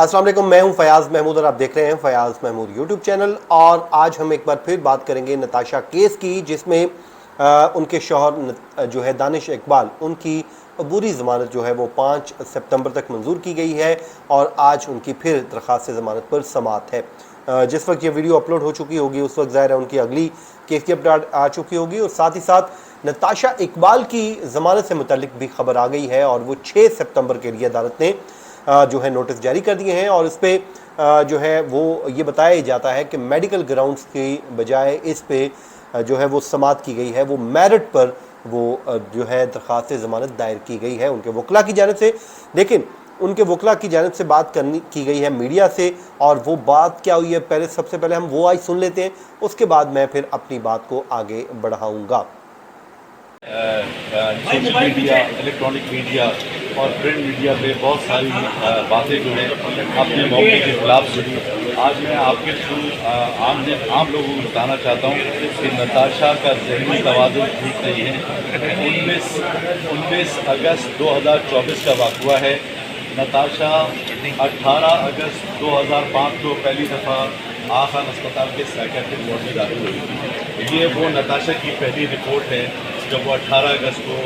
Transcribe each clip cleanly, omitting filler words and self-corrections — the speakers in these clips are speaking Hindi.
अस्सलाम वालेकुम, मैं हूं फयाज़ महमूद और आप देख रहे हैं फयाज़ महमूद यूट्यूब चैनल। और आज हम एक बार फिर बात करेंगे नताशा केस की, जिसमें उनके शौहर जो है दानिश इकबाल, उनकी अबूरी ज़मानत जो है वो 5 सितंबर तक मंजूर की गई है और आज उनकी फिर दरख्वास्त ज़मानत पर समाअत है। जिस वक्त ये वीडियो अपलोड हो चुकी होगी उस वक्त ज़ाहिर है उनकी अगली केस की अपडेट आ चुकी होगी और साथ ही साथ नताशा इकबाल की ज़मानत से मुतल्लिक भी खबर आ गई है और वो 6 सितंबर के लिए अदालत ने जो है नोटिस जारी कर दिए हैं और इस पर जो है वो ये बताया जाता है कि मेडिकल ग्राउंड्स की बजाय इस पे जो है वो समाअत की गई है, वो मेरिट पर वो जो है दरख्वास्त ज़मानत दायर की गई है उनके वकला की जानिब से। लेकिन उनके वकला की जानिब से बात की गई है मीडिया से, और वो बात क्या हुई है सबसे पहले हम वो आज सुन लेते हैं, उसके बाद मैं फिर अपनी बात को आगे बढ़ाऊँगा। सोशल मीडिया, इलेक्ट्रॉनिक मीडिया और प्रिंट मीडिया पे बहुत सारी बातें जो है अपने मौके के खिलाफ सुनी। आज मैं आपके थ्रू आम लोगों को बताना चाहता हूँ कि नताशा का ज़हनी तवाज़ुन ठीक नहीं है। 19 अगस्त 2024 का वाक़या है। नताशा 18 अगस्त 2005 को पहली दफ़ा आगा खान अस्पताल के साइकेट्रिक वार्ड में दाखिल हुई थी। ये वो नताशा की पहली रिपोर्ट है जब वो 18 अगस्त को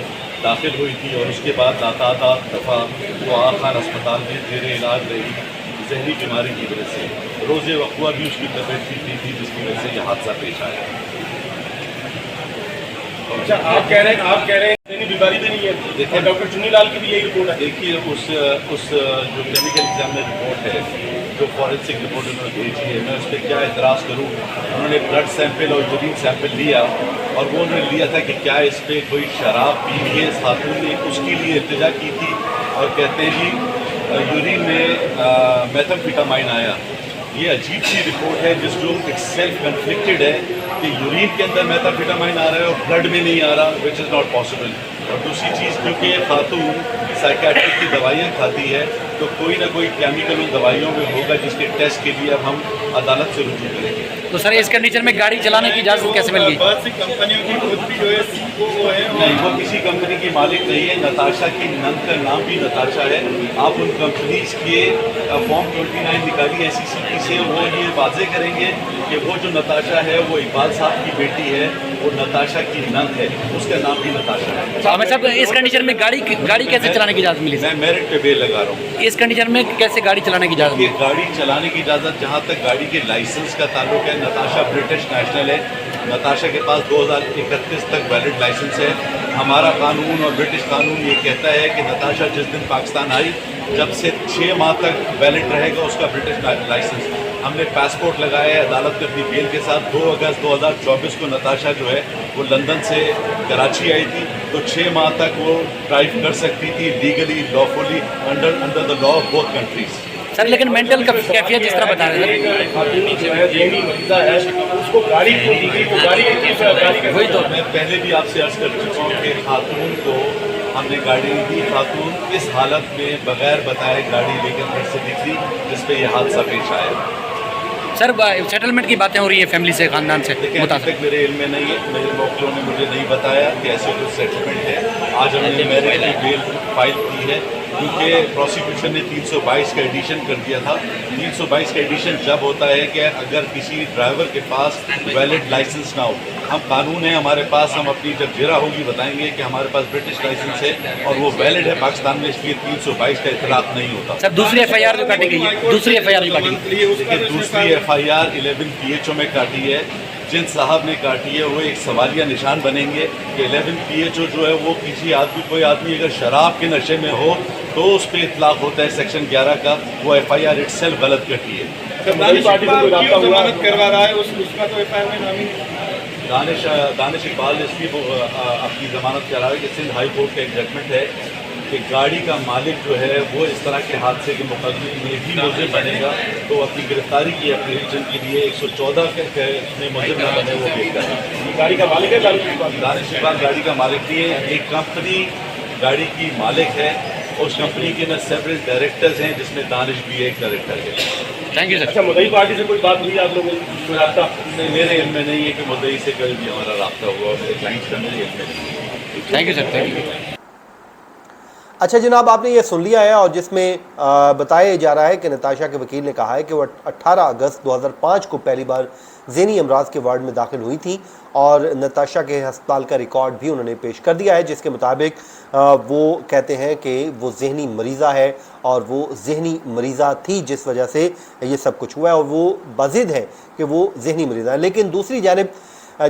दाखिल हुई थी और उसके बाद लातादार दफ़ा वो आगा खान अस्पताल में जेर इलाज रही जहरी बीमारी की वजह से। रोज़े वक़्वा भी उसकी तबीयत ठीक थी जिसकी वजह से यह हादसा पेश आया। अच्छा, आप कह रहे हैं बीमारी भी नहीं है। देखिए, डॉक्टर चुन्नीलाल की भी यही रिपोर्ट है। देखिए, उस जो क्लिनिकल एग्जामिनर रिपोर्ट है, जो फॉरेंसिक रिपोर्ट उन्होंने भेजी है, मैं उस पर क्या एतराज़ करूँ। उन्होंने ब्लड सैंपल और यूरिन सैंपल लिया और वो उन्होंने लिया था कि क्या इस पर कोई शराब पी ली है। खातून ने उसके लिए इल्तिजा की थी और कहते हैं जी यूरिन में मेथाम्फेटामाइन आया। ये अजीब सी रिपोर्ट है जिसको एक सेल्फ कन्फ्लिक्टेड है कि यूरिन के अंदर मेथाम्फेटामाइन आ रहा है और ब्लड में नहीं आ रहा, विच इज़ नॉट पॉसिबल। और दूसरी चीज़, क्योंकि खातून साइकेट्रिक की दवाइयाँ खाती है तो कोई ना कोई केमिकल उन दवाइयों में होगा जिसके टेस्ट के लिए अब हम अदालत से रुजू करेंगे। तो सर, इस कंडीशन में गाड़ी चलाने की इजाज़त कैसे मिल गई? बहुत सी कंपनियों की खुद भी जो है वो है नहीं, वो किसी कंपनी की मालिक नहीं है। नताशा की नंद का नाम भी नताशा है। आप उन कंपनीज के फॉर्म 29 निकालिए SEC से, वो ये वाजे करेंगे कि वो जो नताशा है वो इकबाल साहब की बेटी है, वो नताशा की नंद है, उसका नाम भी नताशा है। हमें सब इस कंडीशन में गाड़ी कैसे चलाने की इजाज़त मिली? मैं मेरिट पे बेल लगा रहा हूँ। इस कंडीशन में कैसे गाड़ी चलाने की इजाज़त ये मिली? गाड़ी चलाने की इजाज़त, जहाँ तक गाड़ी के लाइसेंस का ताल्लुक है, नताशा ब्रिटिश नेशनल है। नताशा के पास 2031 तक वैलिड लाइसेंस है। हमारा कानून और ब्रिटिश कानून ये कहता है कि नताशा जिस दिन पाकिस्तान आई जब से 6 माह तक वैलिड रहेगा उसका ब्रिटिश लाइसेंस। हमने पासपोर्ट लगाया है अदालत में अपनी बेल के साथ। 2 अगस्त 2024 को नताशा जो है वो लंदन से कराची आई थी, तो 6 माह तक वो ड्राइव कर सकती थी legally, lawfully, under the law of both countries. Sir, लेकिन मेंटल कैफियत जिस तरह बता रहे थे, खातून जो है ज़हनी मरीज़ा है, उसको गाड़ी क्यों दी गई? तो गाड़ी वही तो मैं पहले भी आपसे अर्ज़ कर चुका हूँ कि खातून को हमने गाड़ी दी। खातून इस हालत में बगैर बताए गाड़ी लेकर घर से निकली जिस पे यह हादसा पेश आया। सर, सेटलमेंट की बातें हो रही है फैमिली से, खानदान से? देखिए, अभी तक मेरे इल्म में नहीं है। मेरे वकीलों ने मुझे नहीं बताया कि ऐसे कोई सेटलमेंट है। आज हमने मेरिट की बेल फाइल की है क्योंकि प्रोसिक्यूशन ने 322 का एडिशन कर दिया था। 322 का एडिशन जब होता है कि अगर किसी ड्राइवर के पास वैलिड लाइसेंस ना हो। हम कानून है हमारे पास, हम अपनी जब जेरा होगी बताएंगे कि हमारे पास ब्रिटिश लाइसेंस है और वो वैलिड है पाकिस्तान में, इसलिए 322 का इतलाक नहीं होता। सर, दूसरी FIR जो काटी गई है, दूसरी FIR जो काटी गई है, देखिए, दूसरी FIR 11 PHO में काटी है। जिन साहब ने काटी है वो एक सवालिया निशान बनेंगे कि 11 PHO जो है वो कोई आदमी अगर शराब के नशे में हो तो उस पर इतलाक होता है सेक्शन 11 का। वो FIR इटसेल्फ गलत करती है। जमानत करवा रहा है उसका तो FIR में नाम ही दानिश इकबाल इसलिए अपनी जमानत करा है कि सिंध हाई कोर्ट का एक जजमेंट है कि गाड़ी का मालिक जो है वो इस तरह के हादसे के मुकदमे में भी मुलजिम बनेगा तो अपनी गिरफ्तारी की एप्लीकेशन के लिए 114 में मुलजिम न बने वो बेहतर है। गाड़ी का मालिक है दानिश इकबाल गाड़ी का मालिक नहीं है, एक कंपनी गाड़ी की मालिक है। उस कंपनी के में सेवरल डायरेक्टर्स हैं जिसमें दानिश भी एक डायरेक्टर है। Thank you sir. अच्छा, मुद्दई पार्टी से कोई बात हुई आप लोगों को? रास्ता मेरे इल्म में नहीं है कि मुद्दई से कभी भी हमारा रास्ता हुआ, मेरे क्लाइंट्स का मेरे इल्म में नहीं है। Thank you sir, thank you. अच्छा जनाब, आपने ये सुन लिया है और जिसमें बताया जा रहा है कि नताशा के वकील ने कहा है कि वो 18 अगस्त 2005 को पहली बार ज़हनी अमराज के वार्ड में दाखिल हुई थी और नताशा के अस्पताल का रिकॉर्ड भी उन्होंने पेश कर दिया है, जिसके मुताबिक वो कहते हैं कि वो ज़हनी मरीज़ा है और वो ज़हनी मरीज़ा थी जिस वजह से ये सब कुछ हुआ है और वो बाज़िद है कि वो ज़हनी मरीज़ा है। लेकिन दूसरी जानिब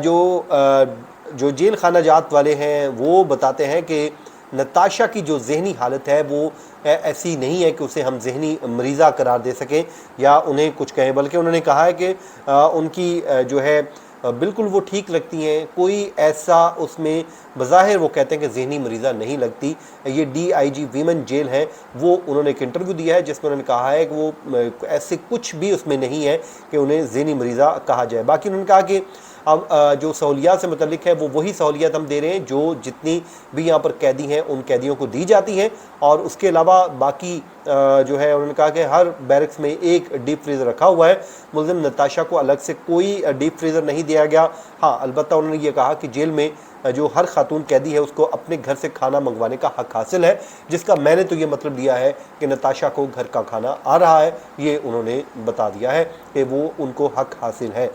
जो जेल खाना जात वाले हैं वो बताते हैं कि नताशा की जो ज़हनी हालत है वो ऐसी नहीं है कि उसे हम ज़हनी मरीज़ा करार दे सकें या उन्हें कुछ कहें, बल्कि उन्होंने कहा है कि उनकी जो है बिल्कुल वो ठीक लगती हैं, कोई ऐसा उसमें बज़ाहिर वो कहते हैं कि ज़हनी मरीज़ा नहीं लगती। ये DIG वीमेन जेल है, वो उन्होंने एक इंटरव्यू दिया है जिसमें उन्होंने कहा है कि वो ऐसे कुछ भी उसमें नहीं है कि उन्हें ज़हनी मरीज़ा कहा जाए। बाकी उन्होंने कहा कि अब जो सहूलियात से मुतल्लिक है वो वही सहूलियात हम दे रहे हैं जो जितनी भी यहाँ पर कैदी हैं उन कैदियों को दी जाती हैं, और उसके अलावा बाकी जो है उन्होंने कहा कि हर बैरक्स में एक डीप फ्रीज़र रखा हुआ है। मुल्ज़िम नताशा को अलग से कोई डीप फ्रीज़र नहीं दिया गया। हाँ, अलबत्ता उन्होंने ये कहा कि जेल में जो हर खातून कैदी है उसको अपने घर से खाना मंगवाने का हक हासिल है, जिसका मैंने तो ये मतलब लिया है कि नताशा को घर का खाना आ रहा है, ये उन्होंने बता दिया है कि वो उनको हक हासिल है।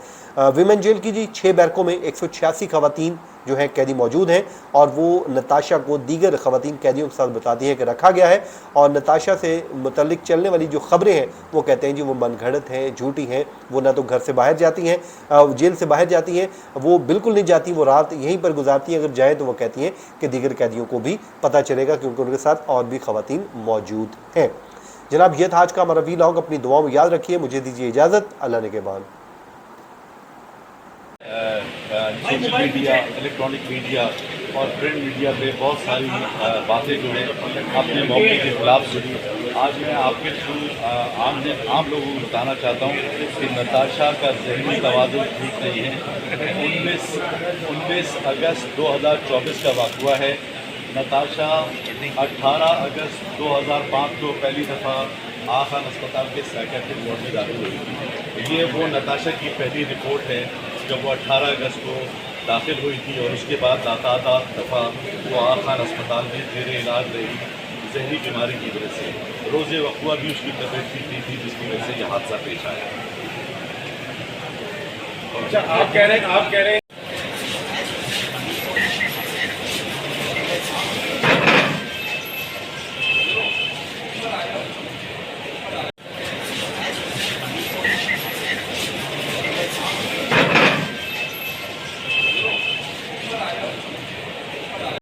विमेन जेल की जी 6 बैरकों में 186 खवातीन जो हैं कैदी मौजूद हैं और वो नताशा को दीगर खवातीन कैदियों के साथ बताती हैं कि रखा गया है, और नताशा से मुतल्लिक चलने वाली जो ख़बरें हैं वो कहते हैं जी वो मनगढ़ंत हैं, झूठी हैं। वो ना तो घर से बाहर जाती हैं, जेल से बाहर जाती हैं, वो बिल्कुल नहीं जाती, वो रात यहीं पर गुजारती हैं। अगर जाएँ तो वो कहती हैं कि दीगर कैदियों को भी पता चलेगा क्योंकि उनके साथ और भी खवातीन मौजूद हैं। जनाब, ये था आज का हमारा वीलॉग। अपनी दुआओं में याद रखिए। मुझे दीजिए इजाज़त। अल्लाह ने के बाद। सोशल मीडिया, इलेक्ट्रॉनिक मीडिया और प्रिंट मीडिया पे बहुत सारी बातें जो है अपने मौके के खिलाफ सुनी। आज मैं आपके थ्रू आम लोगों को बताना चाहता हूँ कि नताशा का ज़हनी तवाज़ुन ठीक नहीं है। 19 अगस्त 2024 का वाक़या है। नताशा 18 अगस्त 2005 को पहली दफ़ा आगा खान अस्पताल के साइकियाट्रिक वार्ड में दाखिल हुई थी। ये वो नताशा की पहली रिपोर्ट है जब वो 18 अगस्त को दाखिल हुई थी और उसके बाद लगातार दफ़ा वो आगा खान अस्पताल में ज़ेरे इलाज रही ज़हनी बीमारी की वजह से। रोज़े वक़्वा भी उसकी तबीयत ठीक नहीं थी जिसकी वजह से यह हादसा पेश आया। अच्छा, आप कह रहे हैं